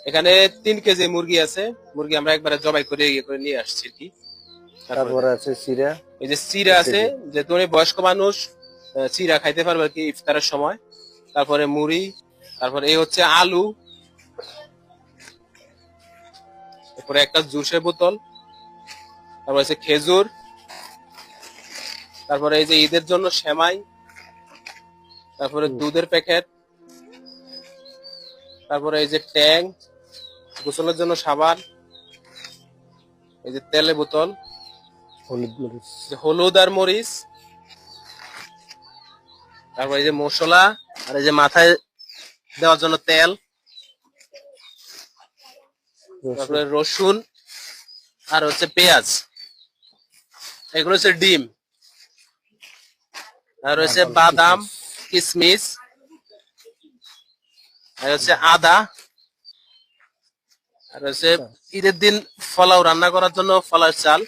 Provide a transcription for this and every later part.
এখানে 3 কেজি মুরগি আছে, মুরগি আমরা একবারে জবাই করে ইয়ে করে নিয়ে আসছি কি। তারপরে আছে চিরা, এই যে চিরা আছে, যে তুমি বয়স্ক মানুষ চিরা খাইতে পারবে কি ইফতারের সময়। তারপরে মুড়ি, তারপরে এই হচ্ছে আলু, তারপরে একটা জুসের বোতল, তারপরে হচ্ছে খেজুর, তারপরে এই যে ঈদের জন্য সেমাই, তারপরে দুধের প্যাকেট, তারপরে এই যে ট্যাং, গোসলের জন্য সাবান, এই যে তেলের বোতল, হলুদ মরিচ, যে হলুদ আর মরিচ, তারপরে এই যে মশলা, আর এই যে মাথায় দেওয়ার জন্য তেল, তারপরে রসুন, আর হচ্ছে পেঁয়াজ, এগুলো হচ্ছে ডিম, আর হচ্ছে বাদাম, কিশমিশ, আর হচ্ছে আদা, আর হচ্ছে ঈদের দিন পোলাও রান্না করার জন্য পোলাও চাল,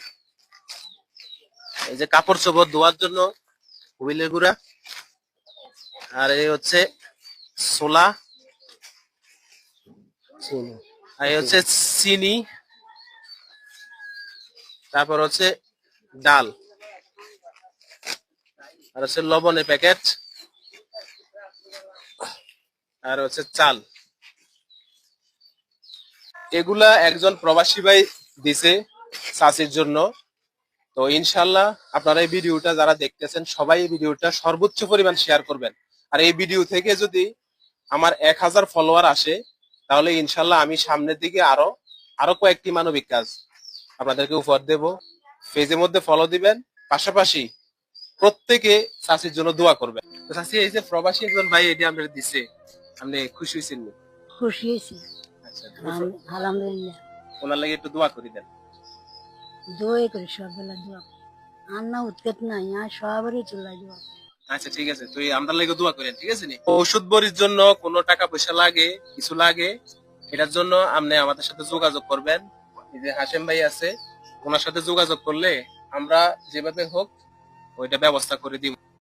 এই যে কাপড় চোপড় ধোয়ার জন্য হুইলের গুঁড়া, আর এই হচ্ছে ছোলা, আর এই হচ্ছে চিনি, তারপর হচ্ছে ডাল, আর হচ্ছে লবণের প্যাকেট, আর হচ্ছে চাল। এগুলা একজন প্রবাসী ভাই দিছে চাষির জন্য। তো ইনশাল্লাহ আপনারা এই ভিডিওটা যারা দেখতেছেন সবাই এই ভিডিওটা সর্বোচ্চ পরিমাণ শেয়ার করবেন। আর এই ভিডিও থেকে যদি আমার 1000 ফলোয়ার আসে, তাহলে ইনশাল্লাহ আমি সামনের দিকে আরো কয়েকটি মানবিক কাজ আপনাদেরকে উপহার দেব। পেজের মধ্যে ফলো দিবেন, পাশাপাশি প্রত্যেকে চাষির জন্য দোয়া করবেন। তো চাষি এই যে প্রবাসী একজন ভাই এটি আমরা দিছে, আপনি খুশি হয়েছেন? খুশি হয়েছি আচ্ছা, আলহামদুলিল্লাহ। ওনার লাগে একটু দোয়া করে দেন। দোয়াই করি সববেলা দোয়া, আর না উৎকেত নাই আর সবারই চলে দোয়া। আচ্ছা ঠিক আছে, তুই আমরা লাগে দোয়া করেন, ঠিক আছে নি? ওষুধ বড়ির জন্য কোনো টাকা পয়সা লাগে, কিছু লাগে, এটার জন্য আপনি আমাদের সাথে যোগাযোগ করবেন। এই যে হাশেম ভাই আছে, ওনার সাথে যোগাযোগ করলে আমরা যেভাবে হোক ওইটা ব্যবস্থা করে দিব।